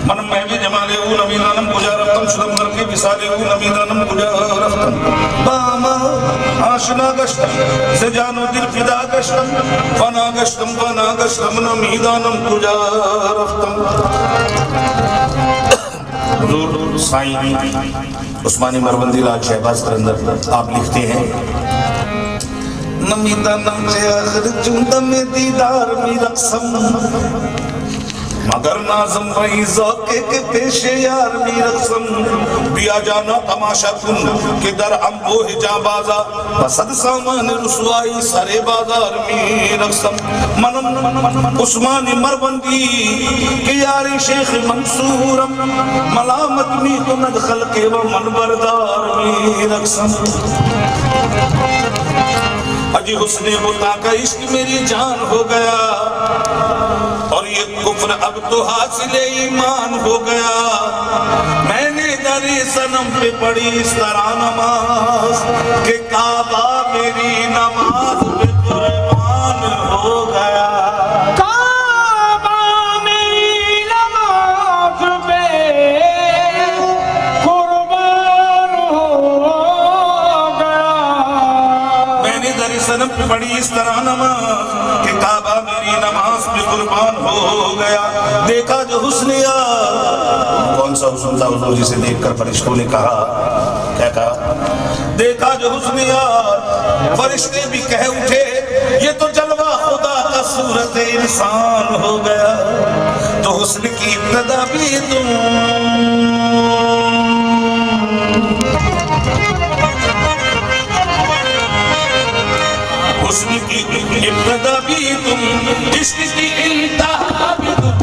मन में भी जमाले नमीदानम गुजारतम शुदम करके विसाले नमीदानम गुजारतम बामा आशना गश्तम से जानो दिल फिदा गश्तम फना गश्तम नमीदानम गुजारतम। हुजूर साईं उस्मानी मरवंदी लाल शहबाज करंदर आप लिखते हैं नमीदानम से आखिर जुंदा में दीदार में रक़्सम मगर नाज़म वही ज़ौक़े के पेशे यार में रक़्सम दिया जाना तमाशा कुन के दर अम्बो हिजाब बाज़ा बसद सामान रुसवाई सरे बाजार में रक़्सम मनम उस्मानी मरवंदी के यारी शेख मंसूरम मलामत में तो नदखल के वो मनबरदार में रक़्सम। अजी हुस्ने मुता का इश्क मेरी जान हो गया और ये कुफ्र अब तो हासिल ईमान हो गया। मैंने दरे सनम पे पढ़ी इस तरह नमाज के काबा मेरी नमाज पे कुर्बान हो गया। सनम पे पड़ी इस तरह नमाज कि काबा मेरी नमाज पे कुर्बान हो गया। देखा जो हुस्न यार कौन सा हुस्न था हुजूर जिसे देखकर फरिश्तों ने कहा क्या कहा देखा जो हुस्न यार फरिश्ते भी कह उठे ये तो जलवा खुदा का सूरत इंसान हो गया। तो हुस्न की इब्तिदा भी तुम हुस्न की इब्तिदा भी तुम इश्क की इंतहा भी तुम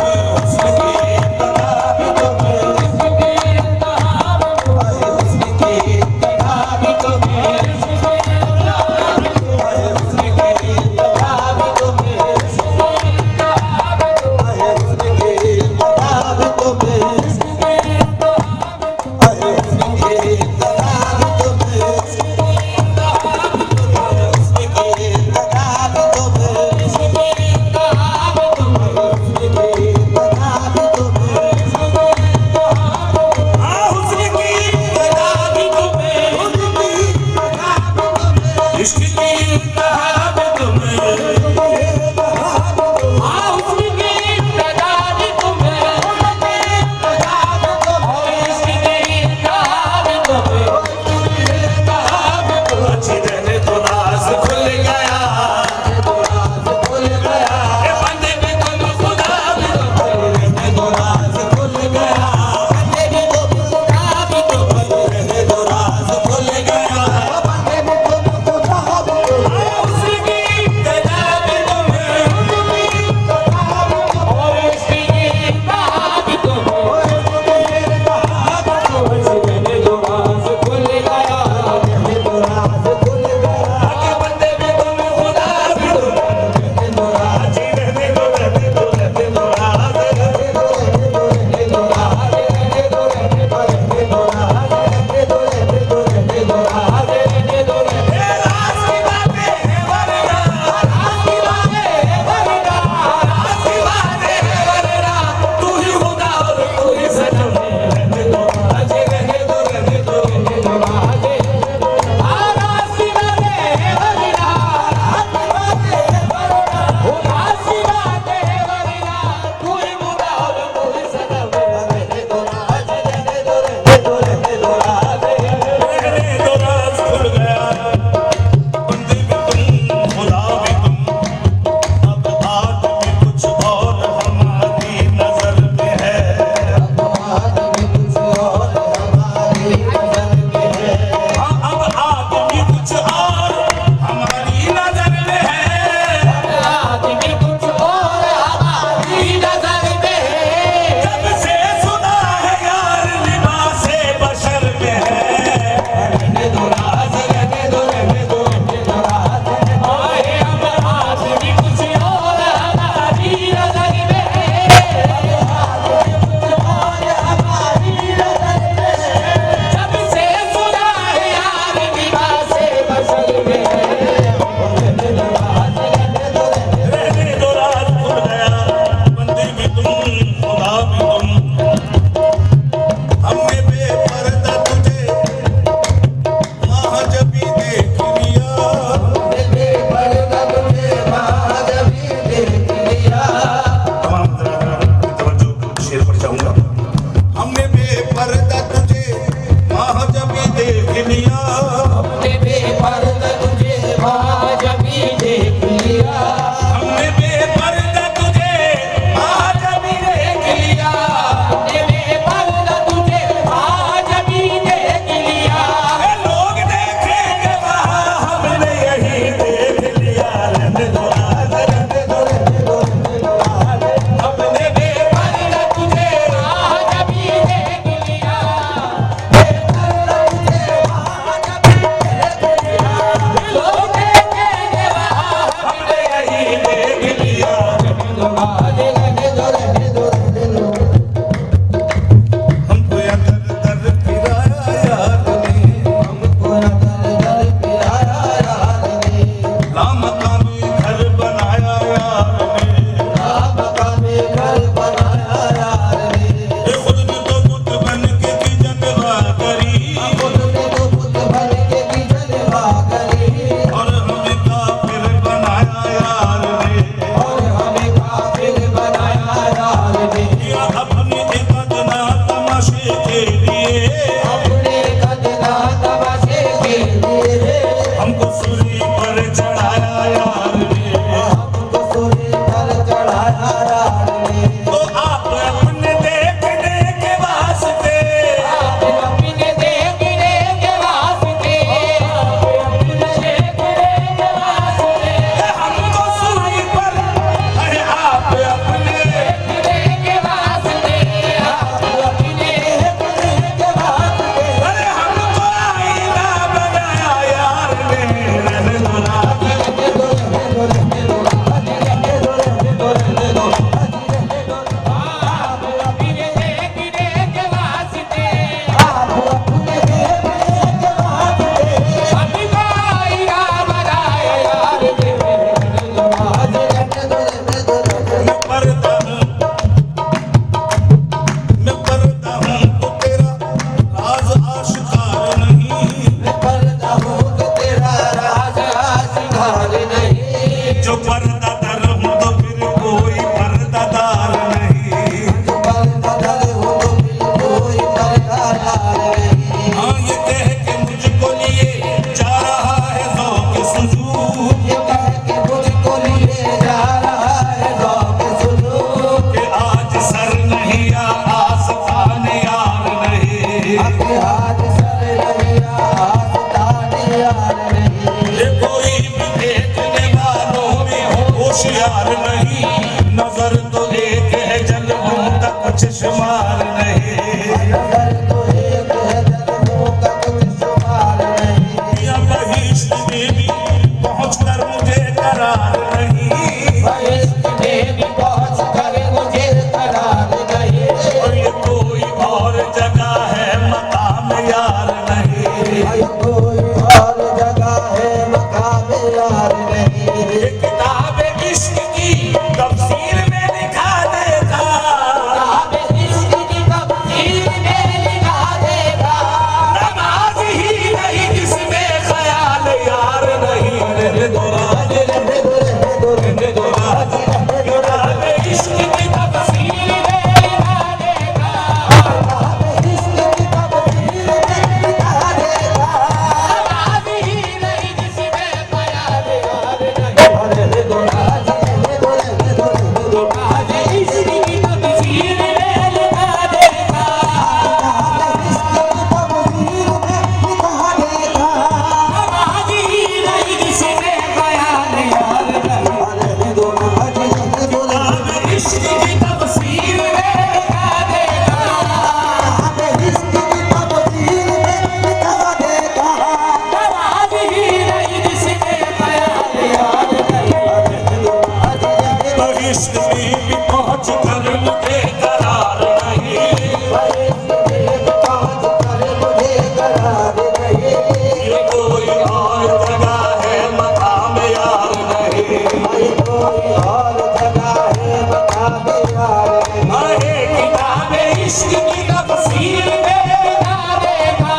इश्क की तफसीर में दिखा देगा,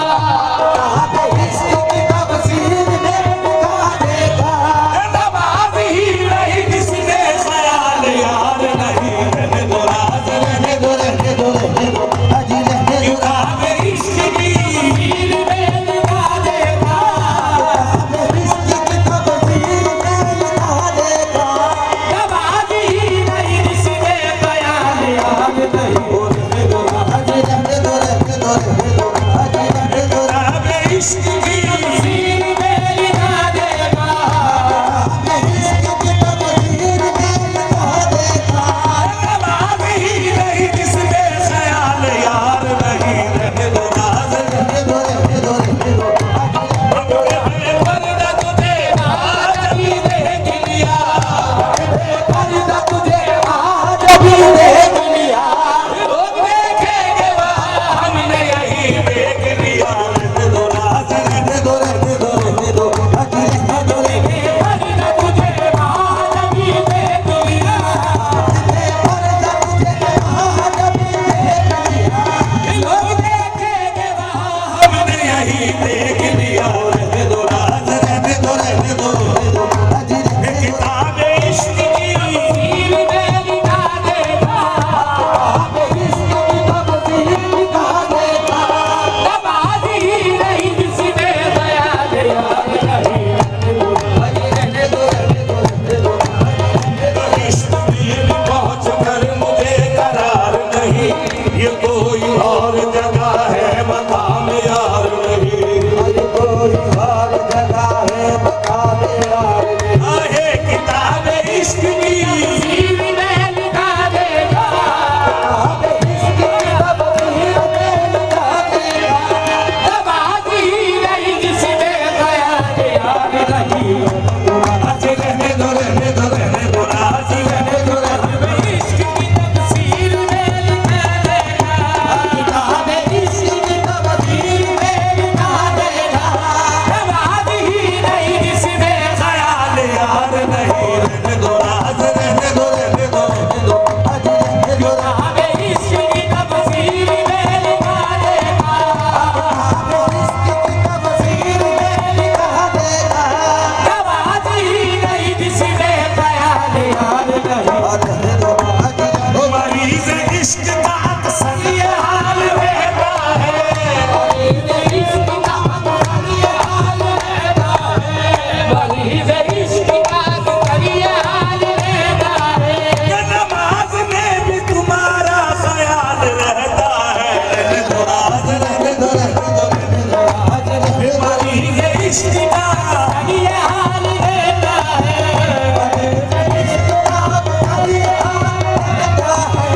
इश्क की तफसीर में दिखा देगा। नमाज ही नहीं जिसमें ख्याल यार नहीं, रहने दो राज, रहने दो, रहने दो, रहने दो, हाजी रहने दो। किताब इश्क की तफसीर में दिखा देगा, इश्क की तफसीर में दिखा देगा। नमाज ही नहीं जिसमें ख्याल यार नहीं, रहने दो राज, रहने दो, रहने दो, रहने दो, हाजी रहने दो। किताब इश्क की तफसीर में दिखा देगा, इश्क की तफसीर में दिखा देगा। नमाज ही नहीं जिसमें ख्याल यार नहीं, रहने दो राज, रहने दो, रहने दो, रहने दो, हाजी पर्दा तुझे आज भी देख लिया, पर्दा तुझे आज भी देख लिया। लोग देखेंगे वहाँ हमने यही देख लिया, रहने दो राज, रहने दो, रहने दो, रहने दो, हाजी रहने दो। पर्दा तुझे आज भी देख लिया, पर्दा तुझे आज भी देख लिया। लोग देखेंगे वहाँ हमने यही देख लिया, रहने दो राज, रहने दो, रहने दो, रहने दो, हाजी रहने दो। किताब इश्क की तफसीर में दिखा देगा, इश्क की तफसीर दिखा देगा। नमाज ही नहीं जिसमें ख्याल यार नहीं, रहने दो, हाजी रहने दो, रहने दो, रहने दो, हाजी रहने दो। इश्क में पहुँच कर मुझे करार नहीं, ये कोई और जगह है मकाम यार नहीं, ये कोई और जगह है मकाम यार नहीं। आहे किताब इश्क की तफसीर में दिखा देगा, इश्क की तफसीर में दिखा देगा। नमाज ही नहीं जिसमें ख्याल यार नहीं, हाजी रहने दो, रहने दो, रहने दो, हाजी रहने दो, रहने दो। इश्क की तफसीर में दिखा देगा, किताब इश्क की तफसीर में दिखा देगा। नमाज ही नहीं जिसमें ख्याल यार नहीं, रहने दो राज, रहने दो, रहने दो, रहने दो, हाजी रहने दो। किताब इश्क की तफसीर में दिखा देगा, इश्क की तफसीर में दिखा देगा। नमाज ही नहीं जिसमें ख्याल यार नहीं, रहने दो हाजी रहने दो। मरीज़ इश्क का अक्सर ये हाल रहता है, मरीज़ इश्क का अक्सर ये हाल रहता है, मरीज़ इश्क का अक्सर ये हाल रहता है। कि नमाज में भी तुम्हारा ख्याल रहता है, रहने दो राज, रहने दो, रहने दो, रहने दो, हाजी रहने दो। मरीज़ इश्क का अक्सर ये हाल रहता है, मरीज़ इश्क का अक्सर ये हाल रहता है।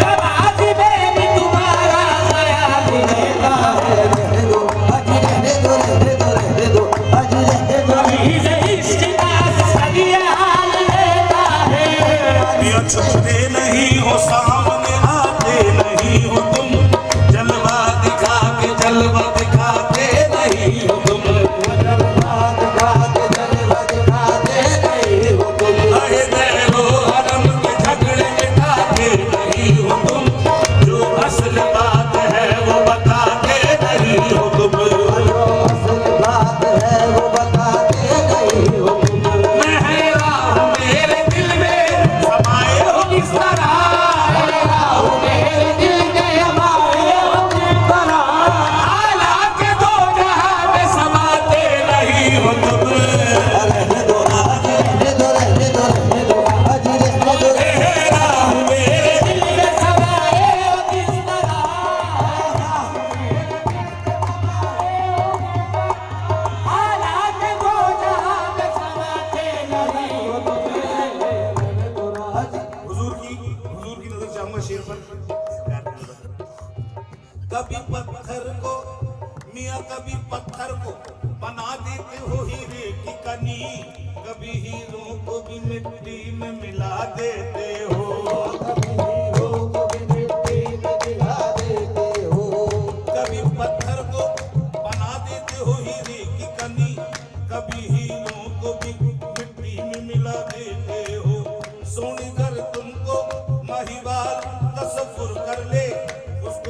नमाज में भी तुम्हारा ख्याल रहता है, रहने दो हाजी रहने दो, रहने दो, रहने दो, हाजी रहने दो। मरीज़ इश्क का अक्सर ये हाल रहता है। या छुपते नहीं हो, सामने आते नहीं हो तुम, जलवा दिखा के जलवा दिखाते नहीं हो तुम, जलवा दिखा के जलवा दिखाते नहीं हो तुम, अरे दैरो हरम के झगड़े मिटाते नहीं हो तुम, जो असल बात है वो बताते नहीं हो तुम। जो असल बात है वो बताते नहीं हो तुम। मैं हैरान हूँ मेरे दिल में समाए हो किस तरह, मेरे दिल में हमारे किस तरह, हालांकि दो जहां में समाते नहीं हो तुम। रहने दो हाजी रहने दो, रहने दो, रहने दो, हाजी रहने दो। हैरान हूँ मेरे दिल में समाए हो किस तरह, हालांकि दो जहां में समाते नहीं हो तुम। रहने दो हाजी। हुजूर की नजर चाहूंगा शेर पर। कभी पत्थर को मियां कभी पत्थर को बना देते हो हीरे की कनी, कभी हीरों को भी मिट्टी में मिला देते हो, कभी हीरो को भी मिट्टी में दिला देते हो, कभी पत्थर को बना देते हो हीरे की कनी, कभी हीरों को भी मिट्टी में मिला देते हो। सुन कर तुमको महिवाल तसव्वुर कर ले, उसको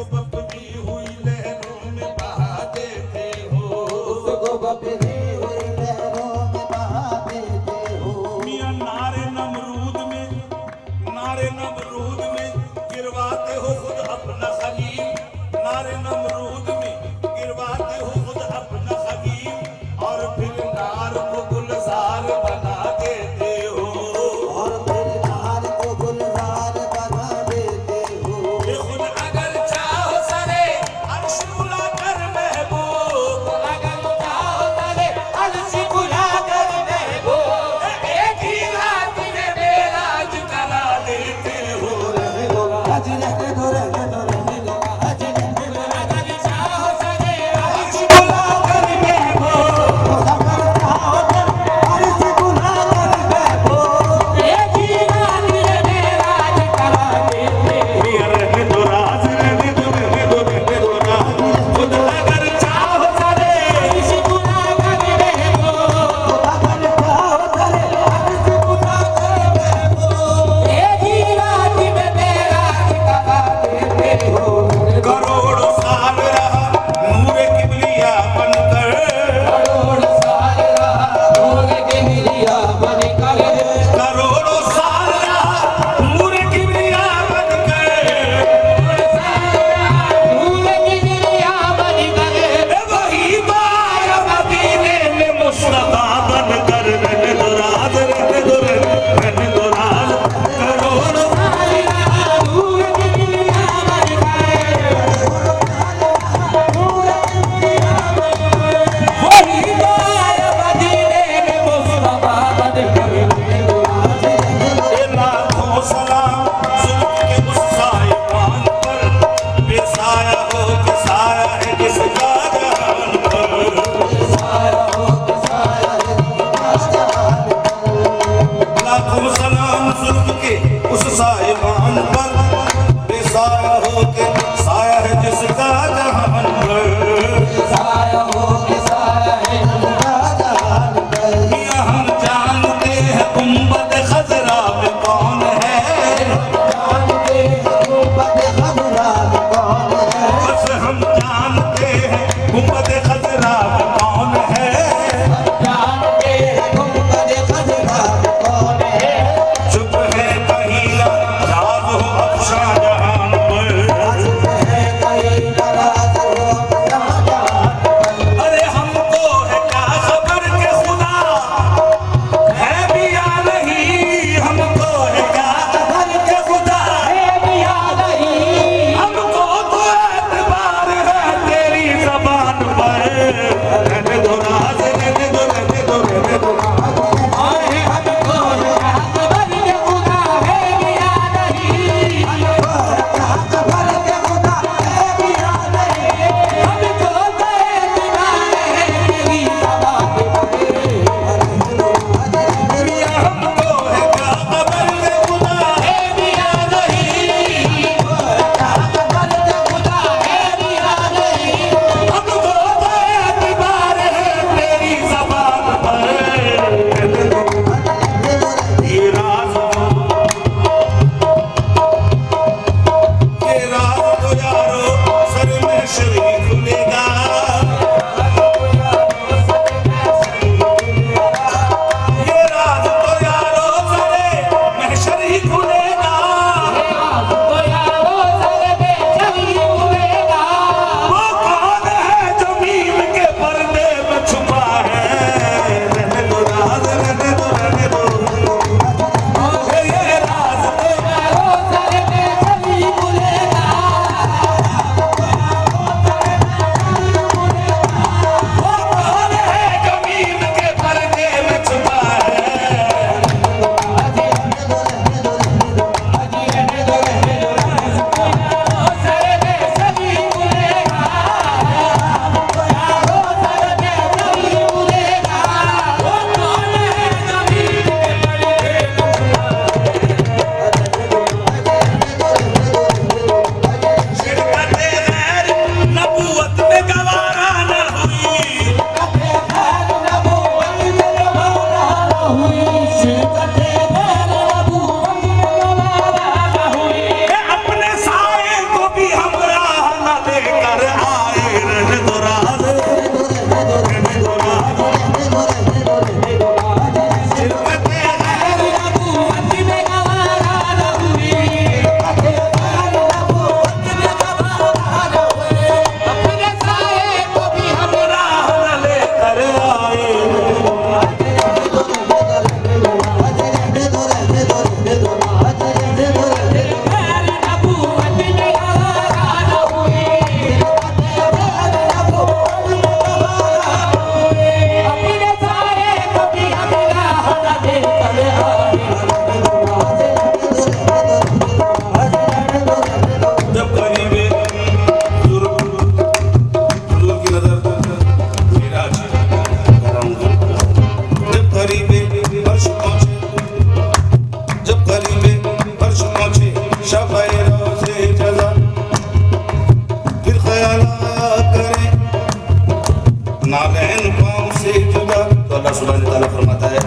अल्लाह सुब्हान व तआला फरमाता है,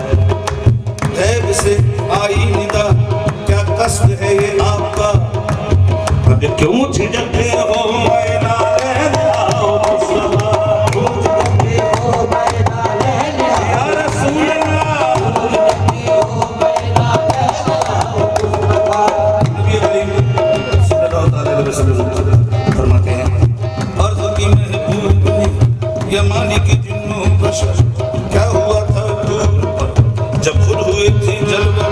गैब से आई निदा, क्या कस्ब है ये आपका, अब क्यों झिझकते हो मैना रहने आओ मुस्तफा, क्यों झिझकते हो मैना रहने आओ या रसूल अल्लाह, नबी करीम सल्लल्लाहु अलैहि वसल्लम फरमाते हैं, अर्ज़ की महबूब ने या मालिक जिन्नो बशर, क्या हुआ था दूर पर जब खुद हुए थे जलवा,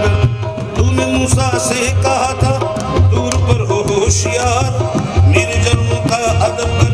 तूने मूसा से कहा था दूर पर हो होशियार, मेरे जन्म का अदब कर